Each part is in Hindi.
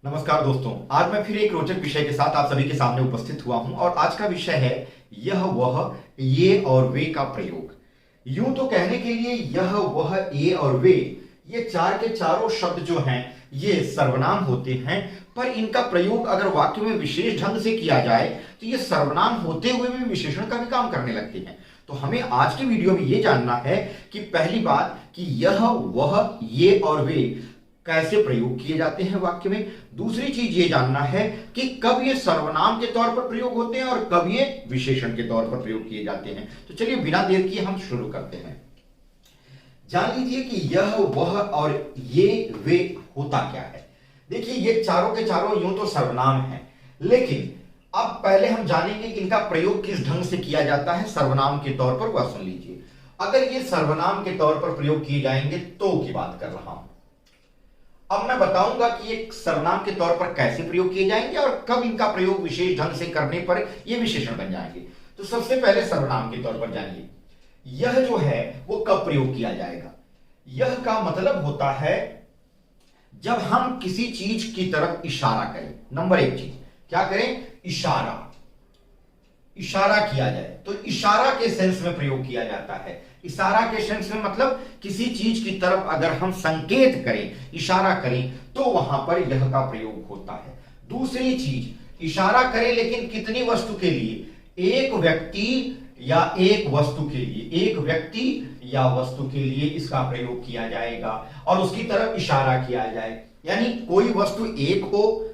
नमस्कार दोस्तों, आज मैं फिर एक रोचक विषय के साथ आप सभी के सामने उपस्थित हुआ हूं और आज का विषय है यह वह ये और वे का प्रयोग। यूं तो कहने के लिए यह वह ये और वे ये चार के चारों शब्द जो हैं ये सर्वनाम होते हैं, पर इनका प्रयोग अगर वाक्य में विशेष ढंग से किया जाए तो ये सर्वनाम होते हुए भी विशेषण का भी काम करने लगते हैं। तो हमें आज की वीडियो में ये जानना है कि पहली बात कि यह वह ये और वे कैसे प्रयोग किए जाते हैं वाक्य में। दूसरी चीज ये जानना है कि कब ये सर्वनाम के तौर पर प्रयोग होते हैं और कब ये विशेषण के तौर पर प्रयोग किए जाते हैं। तो चलिए बिना देर किए हम शुरू करते हैं। जान लीजिए कि यह वह और ये वे होता क्या है। देखिए ये चारों के चारों यूं तो सर्वनाम है, लेकिन अब पहले हम जानेंगे कि इनका प्रयोग किस ढंग से किया जाता है सर्वनाम के तौर पर। वह सुन लीजिए, अगर ये सर्वनाम के तौर पर प्रयोग किए जाएंगे तो की बात कर रहा हूं। अब मैं बताऊंगा कि ये सर्वनाम के तौर पर कैसे प्रयोग किए जाएंगे और कब इनका प्रयोग विशेष ढंग से करने पर ये विशेषण बन जाएंगे। तो सबसे पहले सर्वनाम के तौर पर जानिए, यह जो है वो कब प्रयोग किया जाएगा। यह का मतलब होता है जब हम किसी चीज की तरफ इशारा करें। नंबर एक चीज क्या करें, इशारा किया जाए तो इशारा के सेंस में प्रयोग किया जाता है। इशारा के सेंस में मतलब किसी चीज की तरफ अगर हम संकेत करें, इशारा करें, तो वहां पर यह का प्रयोग होता है। दूसरी चीज, इशारा करें लेकिन कितनी वस्तु के लिए, एक व्यक्ति या एक वस्तु के लिए, एक व्यक्ति या वस्तु के लिए इसका प्रयोग किया जाएगा और उसकी तरफ इशारा किया जाए। यानी कोई वस्तु एक हो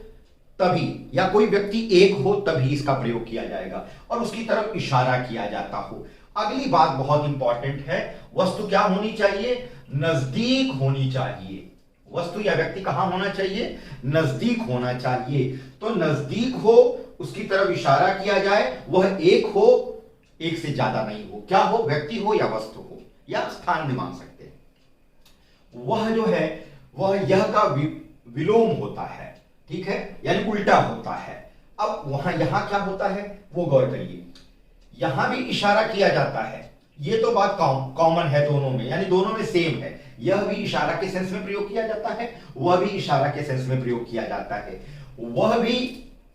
तभी या कोई व्यक्ति एक हो तभी इसका प्रयोग किया जाएगा और उसकी तरफ इशारा किया जाता हो। अगली बात बहुत इंपॉर्टेंट है, वस्तु क्या होनी चाहिए, नजदीक होनी चाहिए। वस्तु या व्यक्ति कहां होना चाहिए, नजदीक होना चाहिए। तो नजदीक हो, उसकी तरफ इशारा किया जाए, वह एक हो, एक से ज्यादा नहीं हो। क्या हो, व्यक्ति हो या वस्तु हो या स्थान भी मान सकते हैं। वह जो है वह यह का विलोम होता है, ठीक है, यानी उल्टा होता है। अब वहां यहां क्या होता है वो गौर करिए, यहां भी इशारा किया जाता है। ये तो बात कॉमन है दोनों में, यानी दोनों में सेम है। यह भी इशारा के सेंस में प्रयोग किया जाता है, वह भी इशारा के सेंस में प्रयोग किया जाता है। वह भी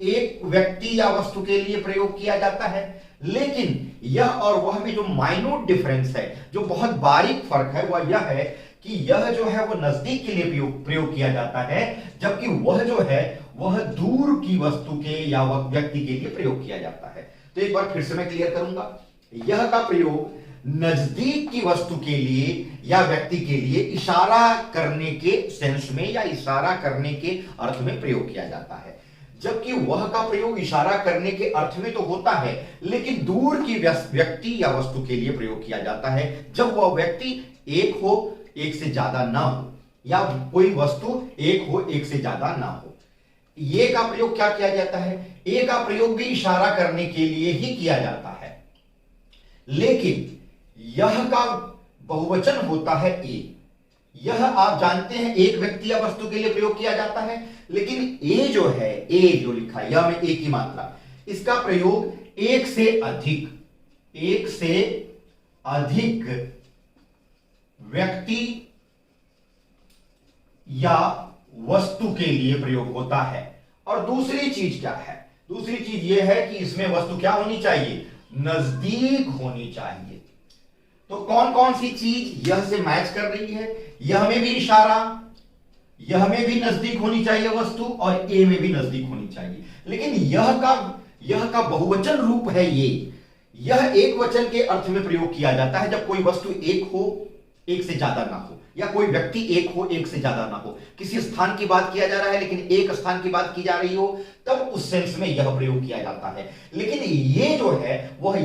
एक व्यक्ति या वस्तु के लिए प्रयोग किया जाता है, लेकिन यह और वह में जो माइन्यूट डिफरेंस है, जो बहुत बारीक फर्क है, वह यह है कि यह जो है वह नजदीक के लिए प्रयोग किया जाता है, जबकि वह जो है वह दूर की वस्तु के या वह व्यक्ति के लिए प्रयोग किया जाता है। तो एक बार फिर से मैं क्लियर करूंगा, यह का प्रयोग नजदीक की वस्तु के लिए या व्यक्ति के लिए इशारा करने के सेंस में या इशारा करने के अर्थ में प्रयोग किया जाता है, जबकि वह का प्रयोग इशारा करने के अर्थ में तो होता है, लेकिन दूर की व्यक्ति या वस्तु के लिए प्रयोग किया जाता है जब वह व्यक्ति एक हो, एक से ज्यादा ना हो, या कोई वस्तु एक हो, एक से ज्यादा ना हो। ये का प्रयोग क्या किया जाता है, ए का प्रयोग भी इशारा करने के लिए ही किया जाता है, लेकिन यह का बहुवचन होता है ए। यह आप जानते हैं एक व्यक्ति या वस्तु के लिए प्रयोग किया जाता है, लेकिन ए जो है, ए जो लिखा है यह में ए की मात्रा, इसका प्रयोग एक से अधिक व्यक्ति या वस्तु के लिए प्रयोग होता है। और दूसरी चीज क्या है, दूसरी चीज यह है कि इसमें वस्तु क्या होनी चाहिए, नजदीक होनी चाहिए। तो कौन कौन सी चीज यह से मैच कर रही है, यह में भी इशारा, यह में भी नजदीक होनी चाहिए वस्तु और ए में भी नजदीक होनी चाहिए, लेकिन यह का बहुवचन रूप है ये। यह एक वचन के अर्थ में प्रयोग किया जाता है जब कोई वस्तु एक हो, एक से ज्यादा ना हो, या कोई व्यक्ति एक हो, एक से ज्यादा ना हो। किसी स्थान की बात किया जा रहा है लेकिन एक स्थान की बात की जा रही हो, तब उस सेंस में यह प्रयोग किया जाता है। लेकिन ये जो है वह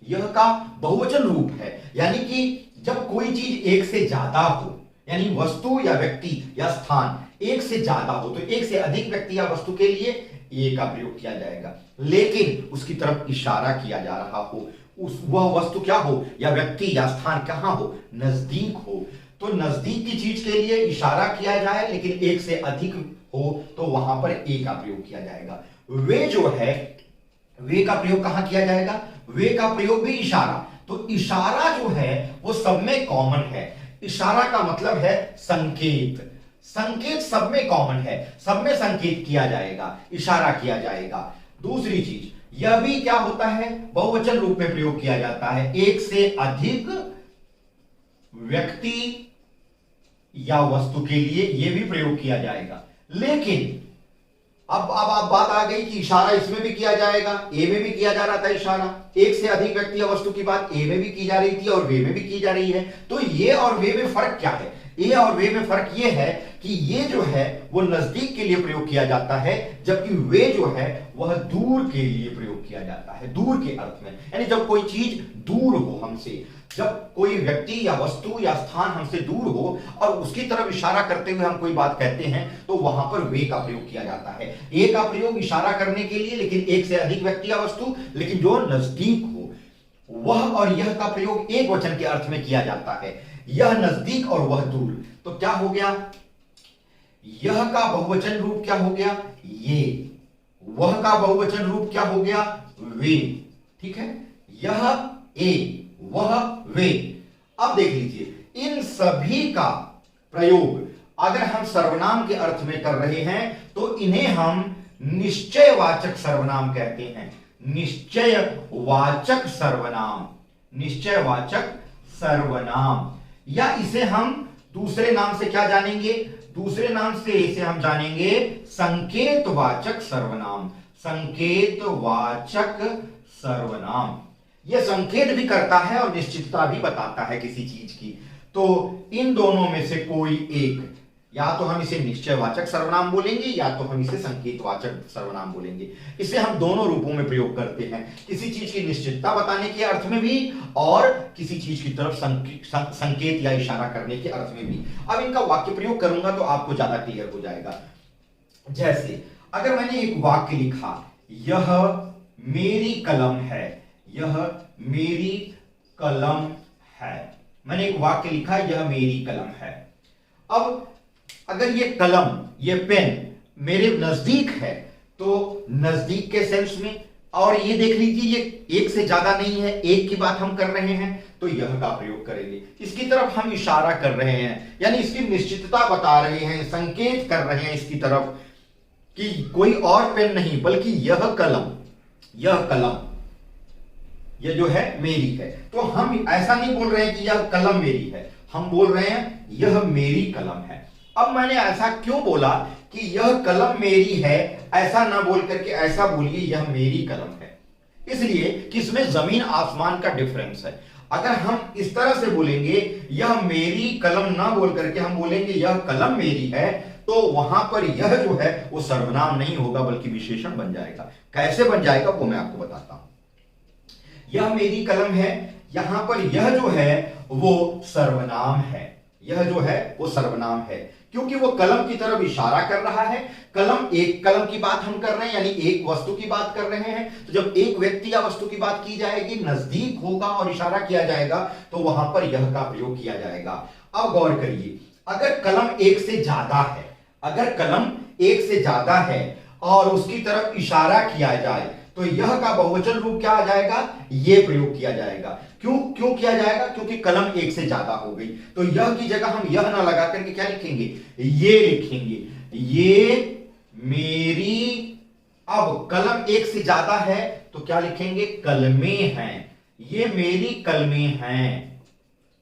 यह का बहुवचन रूप है, यानी कि जब कोई चीज एक से ज्यादा हो, यानी वस्तु या व्यक्ति या स्थान एक से ज्यादा हो, तो एक से अधिक व्यक्ति या वस्तु के लिए ए का प्रयोग किया जाएगा, लेकिन उसकी तरफ इशारा किया जा रहा हो, वह वस्तु क्या हो या व्यक्ति या स्थान कहां हो, नजदीक हो। तो नजदीक की चीज के लिए इशारा किया जाए लेकिन एक से अधिक हो तो वहां पर ए का प्रयोग किया जाएगा। वे जो है, वे का प्रयोग कहां किया जाएगा, वे का प्रयोग भी इशारा। तो इशारा जो है वो सब में कॉमन है। इशारा का मतलब है संकेत, संकेत सब में कॉमन है, सब में संकेत किया जाएगा, इशारा किया जाएगा। दूसरी चीज, यह भी क्या होता है, बहुवचन रूप में प्रयोग किया जाता है, एक से अधिक व्यक्ति या वस्तु के लिए यह भी प्रयोग किया जाएगा। लेकिन अब आप बात आ गई कि इशारा इसमें भी किया जाएगा, ए में भी किया जा रहा था इशारा, एक से अधिक व्यक्ति या वस्तु की बात ए में भी की जा रही थी और वे में भी की जा रही है। तो ये और वे में फर्क क्या है? ए और वे में फर्क ये है कि ये जो है वो नजदीक के लिए प्रयोग किया जाता है, जबकि वे जो है वह दूर के लिए प्रयोग किया जाता है, दूर के अर्थ में। यानी जब कोई चीज दूर हो हमसे, जब कोई व्यक्ति या वस्तु या स्थान हमसे दूर हो और उसकी तरफ इशारा करते हुए हम कोई बात कहते हैं, तो वहां पर वे का प्रयोग किया जाता है। ए का प्रयोग इशारा करने के लिए, लेकिन एक से अधिक व्यक्ति या वस्तु, लेकिन जो नजदीक हो, वह और यह का प्रयोग एक वचन के अर्थ में किया जाता है, यह नजदीक और वह दूर। तो क्या हो गया, यह का बहुवचन रूप क्या हो गया, ये, वह का बहुवचन रूप क्या हो गया, वे। ठीक है, यह ए, वह वे। अब देख लीजिए, इन सभी का प्रयोग अगर हम सर्वनाम के अर्थ में कर रहे हैं तो इन्हें हम निश्चयवाचक सर्वनाम कहते हैं। निश्चयवाचक सर्वनाम, निश्चयवाचक सर्वनाम, या इसे हम दूसरे नाम से क्या जानेंगे, दूसरे नाम से इसे हम जानेंगे संकेतवाचक सर्वनाम। संकेतवाचक सर्वनाम, यह संकेत भी करता है और निश्चितता भी बताता है किसी चीज की। तो इन दोनों में से कोई एक, या तो हम इसे निश्चयवाचक सर्वनाम बोलेंगे या तो हम इसे संकेतवाचक सर्वनाम बोलेंगे। इसे हम दोनों रूपों में प्रयोग करते हैं, किसी चीज की निश्चितता बताने के अर्थ में भी और किसी चीज की तरफ संकेत या इशारा करने के अर्थ में भी। अब इनका वाक्य प्रयोग करूंगा तो आपको ज्यादा क्लियर हो जाएगा। जैसे अगर मैंने एक वाक्य लिखा, यह मेरी कलम है, यह मेरी कलम है, मैंने एक वाक्य लिखा, यह मेरी कलम है। अब अगर ये कलम, ये पेन मेरे नजदीक है तो नजदीक के सेंस में, और ये देख लीजिए ये एक से ज्यादा नहीं है, एक की बात हम कर रहे हैं तो यह का प्रयोग करेंगे। इसकी तरफ हम इशारा कर रहे हैं, यानी इसकी निश्चितता बता रहे हैं, संकेत कर रहे हैं इसकी तरफ कि कोई और पेन नहीं बल्कि यह कलम, यह कलम, यह जो है मेरी है। तो हम ऐसा नहीं बोल रहे हैं कि यह कलम मेरी है, हम बोल रहे हैं यह मेरी कलम है। अब मैंने ऐसा क्यों बोला कि यह कलम मेरी है, ऐसा ना बोल करके ऐसा बोलिए यह मेरी कलम है, इसलिए कि इसमें जमीन आसमान का डिफरेंस है। अगर हम इस तरह से बोलेंगे यह मेरी कलम ना बोल करके हम बोलेंगे यह कलम मेरी है, तो वहां पर यह जो है वो सर्वनाम नहीं होगा बल्कि विशेषण बन जाएगा। कैसे बन जाएगा वो मैं आपको बताता हूं। यह मेरी कलम है, यहां पर यह जो है वो सर्वनाम है, यह जो है वो सर्वनाम है, क्योंकि वो कलम की तरफ इशारा कर रहा है। कलम, एक कलम की बात हम कर रहे हैं, यानी एक वस्तु की बात कर रहे हैं। तो जब एक व्यक्ति या वस्तु की बात की जाएगी, नजदीक होगा और इशारा किया जाएगा, तो वहां पर यह का प्रयोग किया जाएगा। अब गौर करिए, अगर कलम एक से ज्यादा है, अगर कलम एक से ज्यादा है और उसकी तरफ इशारा किया जाए तो यह का बहुवचन रूप क्या आ जाएगा, ये प्रयोग किया जाएगा। क्यों किया जाएगा, क्योंकि कलम एक से ज्यादा हो गई। तो यह की जगह हम यह ना लगा करके क्या लिखेंगे, ये लिखेंगे, ये मेरी। अब कलम एक से ज्यादा है तो क्या लिखेंगे, कलमें हैं, ये मेरी कलमें हैं,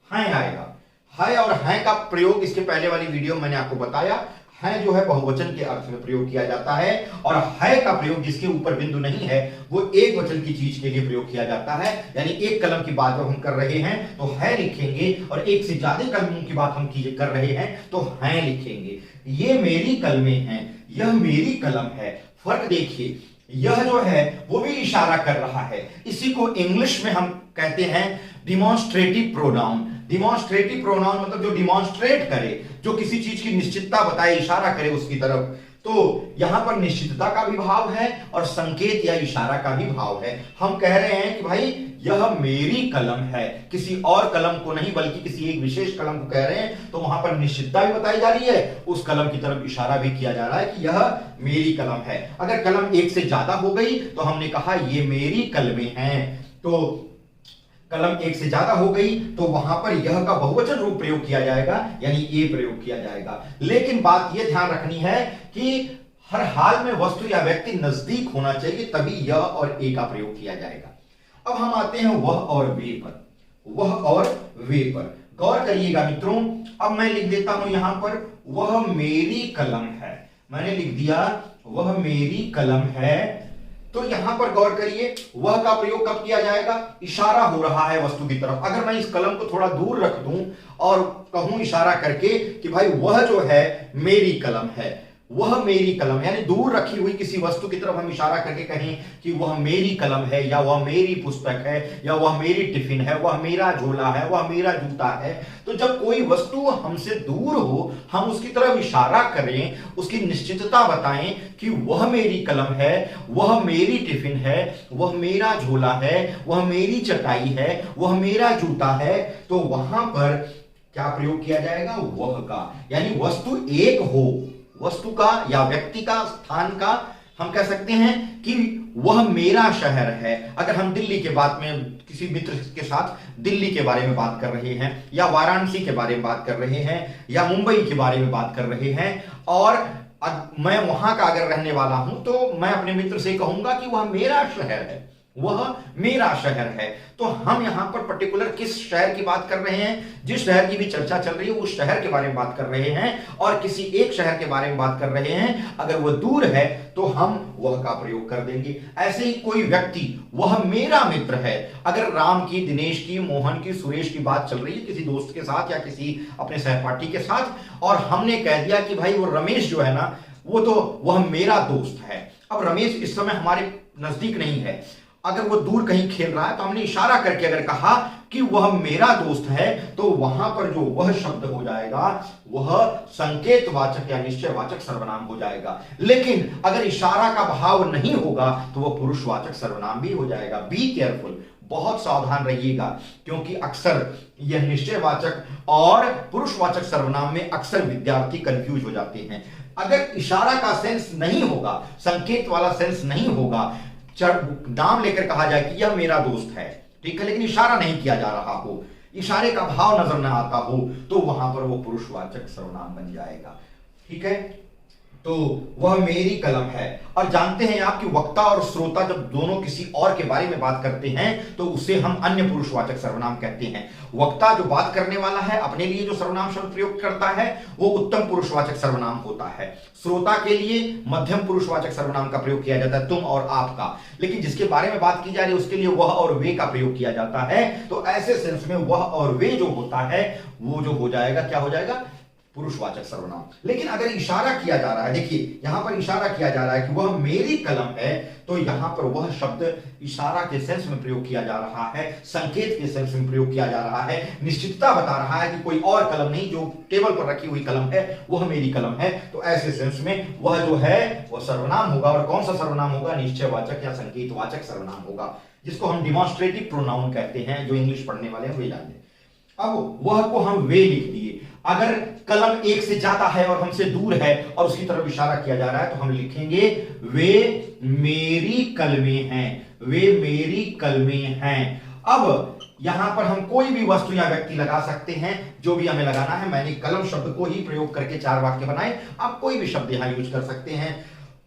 आएगा। है और है का प्रयोग इसके पहले वाली वीडियो में मैंने आपको बताया, है जो है बहुवचन के अर्थ में प्रयोग किया जाता है, और है का प्रयोग जिसके ऊपर बिंदु नहीं है वो एक वचन की चीज के लिए प्रयोग किया जाता है। यानी एक कलम की बात जब हम कर रहे हैं तो है लिखेंगे, और एक से ज्यादा कलमों की बात हम कर रहे हैं तो है लिखेंगे। ये मेरी कलमें हैं, यह मेरी कलम है। फर्क देखिए, यह जो है वो भी इशारा कर रहा है। इसी को इंग्लिश में हम कहते हैं डिमॉन्स्ट्रेटिव प्रोनाउन। डिमॉन्स्ट्रेटिव प्रोनाउन मतलब जो डिमॉन्स्ट्रेट करे, जो किसी चीज की निश्चितता बताए, इशारा करे उसकी तरफ। तो यहां पर निश्चितता का भी भाव है और संकेत या इशारा का भी भाव है। हम कह रहे हैं कि भाई यह मेरी कलम है, किसी और कलम को नहीं बल्कि किसी एक विशेष कलम को कह रहे हैं, तो वहां पर निश्चितता भी बताई जा रही है, उस कलम की तरफ इशारा भी किया जा रहा है कि यह मेरी कलम है। अगर कलम एक से ज्यादा हो गई तो हमने कहा ये मेरी कलमें हैं। तो कलम एक से ज्यादा हो गई तो वहां पर यह का बहुवचन रूप प्रयोग किया जाएगा, यानी ए प्रयोग किया जाएगा। लेकिन बात यह ध्यान रखनी है कि हर हाल में वस्तु या व्यक्ति नजदीक होना चाहिए, तभी यह और ए का प्रयोग किया जाएगा। अब हम आते हैं वह और वे पर। वह और वे पर गौर करिएगा मित्रों। अब मैं लिख देता हूं यहां पर वह मेरी कलम है। मैंने लिख दिया वह मेरी कलम है। तो यहां पर गौर करिए, वह का प्रयोग कब किया जाएगा? इशारा हो रहा है वस्तु की तरफ। अगर मैं इस कलम को थोड़ा दूर रख दूं और कहूं इशारा करके कि भाई वह जो है मेरी कलम है, वह मेरी कलम, यानी दूर रखी हुई किसी वस्तु की तरफ हम इशारा करके कहें कि वह मेरी कलम है, या वह मेरी पुस्तक है, या वह मेरी टिफिन है, वह मेरा झोला है, वह मेरा जूता है। तो जब कोई वस्तु हमसे दूर हो, हम उसकी तरफ इशारा करें, उसकी निश्चितता बताएं कि वह मेरी कलम है, वह मेरी टिफिन है, वह मेरा झोला है, वह मेरी चटाई है, वह मेरा जूता है, तो वहां पर क्या प्रयोग किया जाएगा? वह का। यानी वस्तु एक हो, वस्तु का या व्यक्ति का, स्थान का, हम कह सकते हैं कि वह मेरा शहर है। अगर हम दिल्ली के बात में किसी मित्र के साथ दिल्ली के बारे में बात कर रहे हैं, या वाराणसी के बारे में बात कर रहे हैं, या मुंबई के बारे में बात कर रहे हैं, और मैं वहां का अगर रहने वाला हूं, तो मैं अपने मित्र से कहूंगा कि वह मेरा शहर है, वह मेरा शहर है। तो हम यहां पर पर्टिकुलर किस शहर की बात कर रहे हैं? जिस शहर की भी चर्चा चल रही है उस शहर के बारे में बात कर रहे हैं, और किसी एक शहर के बारे में बात कर रहे हैं। अगर वह दूर है तो हम वह का प्रयोग कर देंगे। ऐसे ही कोई व्यक्ति वह मेरा मित्र है, अगर राम की, दिनेश की, मोहन की, सुरेश की बात चल रही है किसी दोस्त के साथ या किसी अपने सहपाठी के साथ, और हमने कह दिया कि भाई वो रमेश जो है ना, वो तो वह मेरा दोस्त है। अब रमेश इस समय हमारे नजदीक नहीं है, अगर वो दूर कहीं खेल रहा है, तो हमने इशारा करके अगर कहा कि वह मेरा दोस्त है, तो वहां पर जो वह शब्द हो जाएगा वह संकेतवाचक या निश्चयवाचक सर्वनाम हो जाएगा। लेकिन अगर इशारा का भाव नहीं होगा तो वह पुरुषवाचक सर्वनाम भी हो जाएगा। बी केयरफुल, बहुत सावधान रहिएगा, क्योंकि अक्सर यह निश्चयवाचक और पुरुषवाचक सर्वनाम में अक्सर विद्यार्थी कंफ्यूज हो जाते हैं। अगर इशारा का सेंस नहीं होगा, संकेत वाला सेंस नहीं होगा, नाम लेकर कहा जाए कि यह मेरा दोस्त है, ठीक है, लेकिन इशारा नहीं किया जा रहा हो, इशारे का भाव नजर न आता हो, तो वहां पर वो पुरुषवाचक सर्वनाम बन जाएगा। ठीक है, तो वह मेरी कलम है। और जानते हैं आप कि वक्ता और श्रोता जब दोनों किसी और के बारे में बात करते हैं तो उसे हम अन्य पुरुषवाचक सर्वनाम कहते हैं। वक्ता जो बात करने वाला है, अपने लिए जो सर्वनाम शब्द प्रयोग करता है, वो उत्तम पुरुषवाचक सर्वनाम होता है। श्रोता के लिए मध्यम पुरुषवाचक सर्वनाम का प्रयोग किया जाता है, तुम और आपका। लेकिन जिसके बारे में बात की जा रही है उसके लिए वह और वे का प्रयोग किया जाता है। तो ऐसे सेंस में वह और वे जो होता है वो जो हो जाएगा, क्या हो जाएगा? पुरुषवाचक सर्वनाम। लेकिन अगर इशारा किया जा रहा है, देखिए यहां पर इशारा किया जा रहा है कि वह मेरी कलम है, तो यहां पर वह शब्द इशारा के सेंस में प्रयोग किया जा रहा है, संकेत के सेंस में प्रयोग किया जा रहा है, निश्चितता बता रहा है कि कोई और कलम नहीं, जो टेबल पर रखी हुई कलम है वह मेरी कलम है। तो ऐसे सेंस में वह जो है वह सर्वनाम होगा। और कौन सा सर्वनाम होगा? निश्चयवाचक या संकेतवाचक सर्वनाम होगा, जिसको हम डिमॉन्स्ट्रेटिव प्रोनाउन कहते हैं। जो इंग्लिश पढ़ने वाले हैं वे जान लें। अब वह को हम वे लिख दिए। अगर कलम एक से ज्यादा है और हमसे दूर है और उसकी तरफ इशारा किया जा रहा है तो हम लिखेंगे वे मेरी कलमें हैं, वे मेरी कलमें हैं। अब यहां पर हम कोई भी वस्तु या व्यक्ति लगा सकते हैं, जो भी हमें लगाना है। मैंने कलम शब्द को ही प्रयोग करके 4 वाक्य बनाए, आप कोई भी शब्द यहां यूज कर सकते हैं।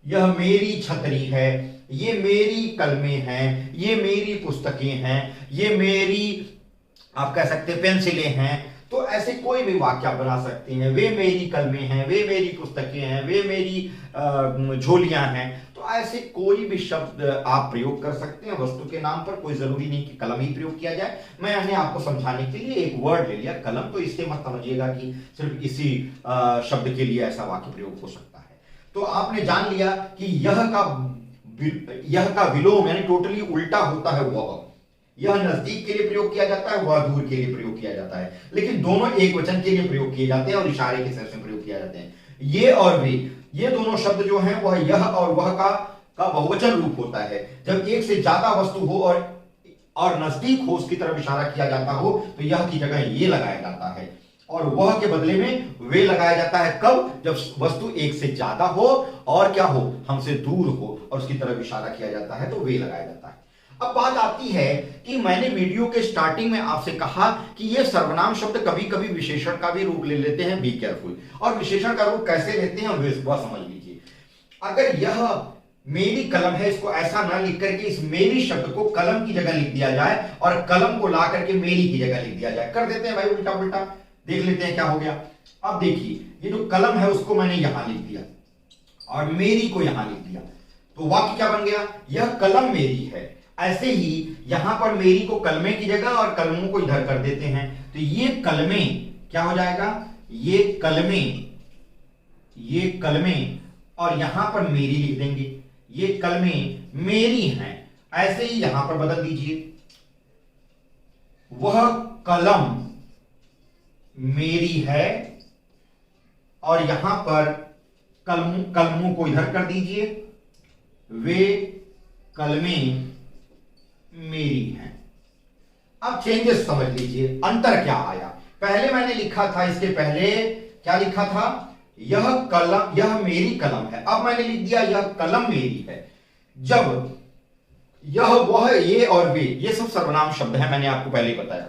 यह मेरी छतरी है, ये मेरी कलमें हैं, ये मेरी पुस्तकें हैं, ये मेरी, आप कह सकते हैं, पेंसिलें हैं। तो ऐसे कोई भी वाक्य आप बना सकते हैं। वे मेरी कलमें हैं, वे मेरी पुस्तकें हैं, वे मेरी झोलियां हैं। तो ऐसे कोई भी शब्द आप प्रयोग कर सकते हैं वस्तु के नाम पर। कोई जरूरी नहीं कि कलम ही प्रयोग किया जाए। मैंने आपको समझाने के लिए एक वर्ड ले लिया कलम, तो इससे मत समझिएगा कि सिर्फ इसी शब्द के लिए ऐसा वाक्य प्रयोग हो सकता है। तो आपने जान लिया कि यह का विलोम यानी टोटली उल्टा होता है वह। यह नजदीक के लिए प्रयोग किया जाता है, वह दूर के लिए प्रयोग किया जाता है, लेकिन दोनों एक वचन के लिए प्रयोग किए जाते हैं और इशारे के सेंस में प्रयोग किया जाते हैं। ये और वे, ये दोनों शब्द जो हैं वह यह और वह का बहुवचन रूप होता है। जब एक से ज्यादा वस्तु हो और नजदीक हो, उसकी तरफ इशारा किया जाता हो, तो यह की जगह ये लगाया जाता है और वह के बदले में वे लगाया जाता है। कब? जब वस्तु एक से ज्यादा हो और क्या हो, हमसे दूर हो और उसकी तरफ इशारा किया जाता है, तो वे लगाया जाता है। अब बात आती है कि मैंने वीडियो के स्टार्टिंग में आपसे कहा कि ये सर्वनाम शब्द कभी कभी विशेषण का भी रूप ले लेते हैं, बी केयरफुल। और विशेषण का रूप कैसे लेते हैं वह समझ लीजिए। अगर यह मेरी कलम है, इसको ऐसा ना लिख करके इस मेरी शब्द को कलम की जगह लिख दिया जाए और कलम को ला करके मेरी की जगह लिख दिया जाए। कर देते हैं भाई उल्टा पुल्टा, देख लेते हैं क्या हो गया। अब देखिए ये जो कलम है उसको मैंने यहां लिख दिया और मेरी को यहां लिख दिया, तो वाक्य क्या बन गया, यह कलम मेरी है। ऐसे ही यहां पर मेरी को कलमे की जगह और कलमों को इधर कर देते हैं, तो ये कलमे क्या हो जाएगा, ये कलमे और यहां पर मेरी लिख देंगे, ये कलमे मेरी हैं। ऐसे ही यहां पर बदल दीजिए, वह कलम मेरी है और यहां पर कलमों को इधर कर दीजिए, वे कलमें मेरी हैं। अब चेंजेस समझ लीजिए, अंतर क्या आया। पहले मैंने लिखा था, इसके पहले क्या लिखा था, यह कलम, यह मेरी कलम है। अब मैंने लिख दिया यह कलम मेरी है। जब यह, वह, ये और वे, ये सब सर्वनाम शब्द हैं, मैंने आपको पहले ही बताया।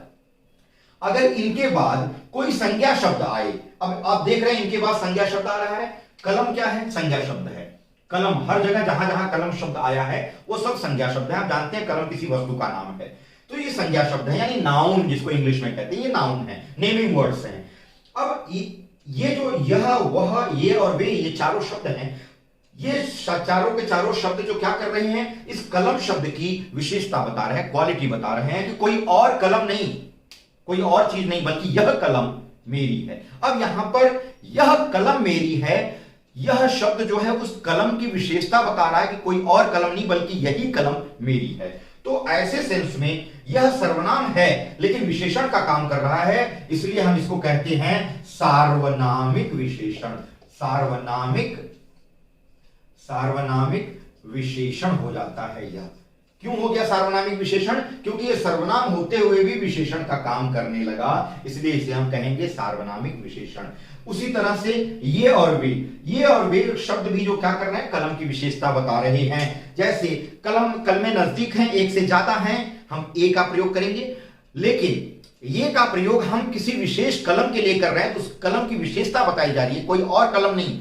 अगर इनके बाद कोई संज्ञा शब्द आए, अब आप देख रहे हैं इनके बाद संज्ञा शब्द आ रहा है। कलम क्या है, संज्ञा शब्द है। कलम, हर जगह जहां जहां कलम शब्द आया है वो सब संज्ञा शब्द है। आप जानते हैं कलम किसी वस्तु का नाम है, तो ये संज्ञा शब्द है, यानी नाउन जिसको इंग्लिश में कहते हैं, ये नाउन है, नेमिंग वर्ड्स हैं। अब ये जो यह, वह, ये और वे, ये चारों शब्द हैं, ये चारों के चारों शब्द जो क्या कर रहे हैं, इस कलम शब्द की विशेषता बता रहे हैं, क्वालिटी बता रहे हैं कि कोई और कलम नहीं, कोई और चीज नहीं, बल्कि यह कलम मेरी है। अब यहां पर यह कलम मेरी है, यह शब्द जो है उस कलम की विशेषता बता रहा है कि कोई और कलम नहीं बल्कि यही कलम मेरी है। तो ऐसे सेंस में यह सर्वनाम है लेकिन विशेषण का काम कर रहा है, इसलिए हम इसको कहते हैं सार्वनामिक विशेषण। सार्वनामिक विशेषण हो जाता है यह। क्यों हो गया सार्वनामिक विशेषण, क्योंकि ये सर्वनाम होते हुए भी विशेषण का काम करने लगा, इसलिए इसे हम कहेंगे सार्वनामिक विशेषण। उसी तरह से ये और वे शब्द भी जो क्या कर रहे हैं, कलम की विशेषता बता रहे हैं। जैसे कलमें नजदीक हैं, एक से ज्यादा हैं, हम ए का प्रयोग करेंगे, लेकिन ये का प्रयोग हम किसी विशेष कलम के लिए कर रहे हैं, तो उस कलम की विशेषता बताई जा रही है, कोई और कलम नहीं।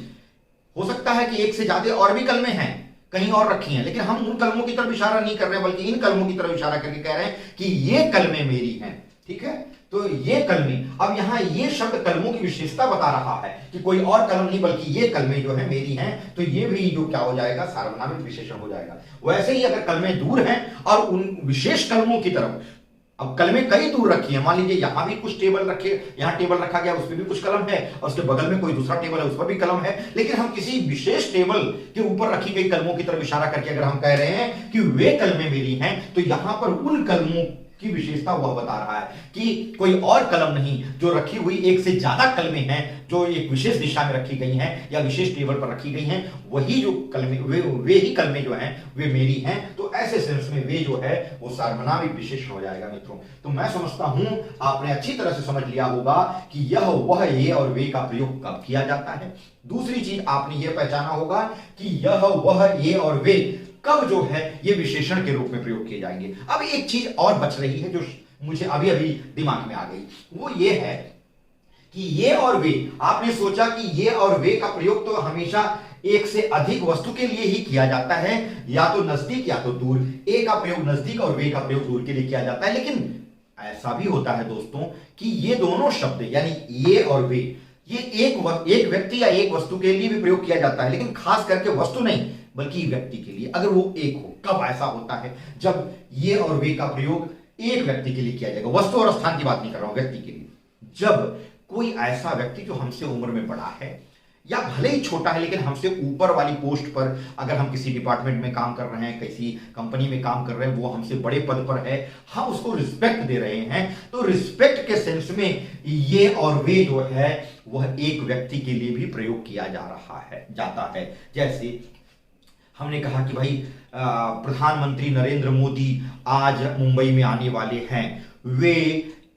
हो सकता है कि एक से ज्यादा और भी कलमें हैं, कहीं और रखी हैं, लेकिन हम उन कलमों की तरफ इशारा नहीं कर रहे, बल्कि इन कलमों की तरफ इशारा करके कह रहे हैं कि ये कलमें मेरी हैं। ठीक है, तो ये कलमें, अब यहां ये शब्द कलमों की विशेषता बता रहा है कि कोई और कलम नहीं बल्कि ये कलमें जो है मेरी हैं, तो ये भी जो क्या हो जाएगा, सार्वनामिक विशेषण हो जाएगा। वैसे ही अगर कलमें दूर हैं और उन विशेष कलमों की तरफ, अब कलमें कई दूर रखी है, मान लीजिए यहां भी कुछ टेबल रखे, यहां टेबल रखा गया, उसमें भी कुछ कलम है, और उसके बगल में कोई दूसरा टेबल है, उस पर भी कलम है, लेकिन हम किसी विशेष टेबल के ऊपर रखी गई कलमों की तरफ इशारा करके अगर हम कह रहे हैं कि वे कलमें मेरी हैं, तो यहां पर उन कलमों की विशेषता वह बता रहा है कि कोई और कलम नहीं, जो रखी हुई एक से ज्यादा कलमें हैं जो एक विशेष दिशा में रखी गई हैं या विशेष टेबल पर रखी गई हैं, वही जो कलमें, वे ही कलमें जो हैं वे मेरी हैं। तो ऐसे सेंस में वे जो है वो सार्वनामिक विशेषण हो जाएगा मित्रों। तो मैं समझता हूं आपने अच्छी तरह से समझ लिया होगा कि यह, वह, ये और वे का प्रयोग कब किया जाता है। दूसरी चीज आपने यह पहचाना होगा कि यह, वह, ये और वे कब जो है ये विशेषण के रूप में प्रयोग किए जाएंगे। अब एक चीज और बच रही है जो मुझे अभी अभी दिमाग में आ गई, वो ये है कि ये और वे, आपने सोचा कि ये और वे का प्रयोग तो हमेशा एक से अधिक वस्तु के लिए ही किया जाता है, या तो नजदीक या तो दूर। ए का प्रयोग नजदीक और वे का प्रयोग दूर के लिए किया जाता है, लेकिन ऐसा भी होता है दोस्तों कि ये दोनों शब्द यानी ये और वे, ये एक व्यक्ति या एक वस्तु के लिए भी प्रयोग किया जाता है, लेकिन खास करके वस्तु नहीं बल्कि व्यक्ति के लिए, अगर वो एक हो। कब ऐसा होता है, जब ये और वे का प्रयोग एक व्यक्ति के लिए किया जाएगा, वस्तु और स्थान की बात नहीं कर रहा हूं, व्यक्ति के लिए। जब कोई ऐसा व्यक्ति जो हमसे उम्र में बड़ा है या भले ही छोटा है लेकिन हमसे ऊपर वाली पोस्ट पर, अगर हम किसी डिपार्टमेंट में काम कर रहे हैं, किसी कंपनी में काम कर रहे हैं, वो हमसे बड़े पद पर है, हम उसको रिस्पेक्ट दे रहे हैं, तो रिस्पेक्ट के सेंस में ये और वे जो है वह एक व्यक्ति के लिए भी प्रयोग किया जाता है। जैसे हमने कहा कि भाई प्रधानमंत्री नरेंद्र मोदी आज मुंबई में आने वाले हैं, वे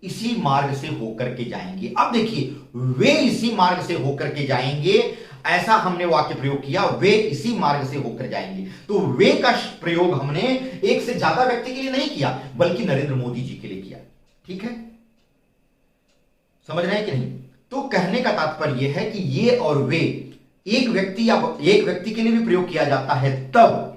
इसी मार्ग से होकर के जाएंगे। अब देखिए, वे इसी मार्ग से होकर के जाएंगे, ऐसा हमने वाक्य प्रयोग किया, वे इसी मार्ग से होकर जाएंगे। तो वे का प्रयोग हमने एक से ज्यादा व्यक्ति के लिए नहीं किया, बल्कि नरेंद्र मोदी जी के लिए किया। ठीक है, समझ रहे हैं कि नहीं? तो कहने का तात्पर्य यह है कि ये और वे एक व्यक्ति या एक व्यक्ति के लिए भी प्रयोग किया जाता है तब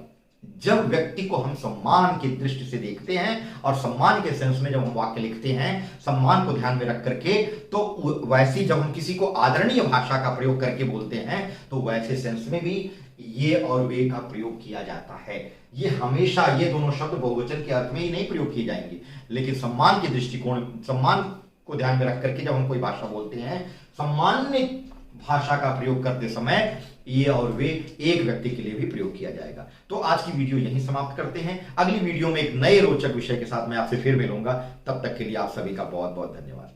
जब व्यक्ति को हम सम्मान की दृष्टि से देखते हैं, और सम्मान के सेंस में जब हम वाक्य लिखते हैं सम्मान को ध्यान में रख करके, तो वैसी जब हम किसी को आदरणीय भाषा का प्रयोग करके बोलते हैं तो वैसे सेंस में भी ये और वे का प्रयोग किया जाता है। ये हमेशा ये दोनों शब्द बहुवचन के अर्थ में ही नहीं प्रयोग किए जाएंगे, लेकिन सम्मान के दृष्टिकोण, सम्मान को ध्यान में रख करके जब हम कोई भाषा बोलते हैं, सामान्य भाषा का प्रयोग करते समय ये और वे एक व्यक्ति के लिए भी प्रयोग किया जाएगा। तो आज की वीडियो यहीं समाप्त करते हैं। अगली वीडियो में एक नए रोचक विषय के साथ मैं आपसे फिर मिलूंगा। तब तक के लिए आप सभी का बहुत बहुत धन्यवाद।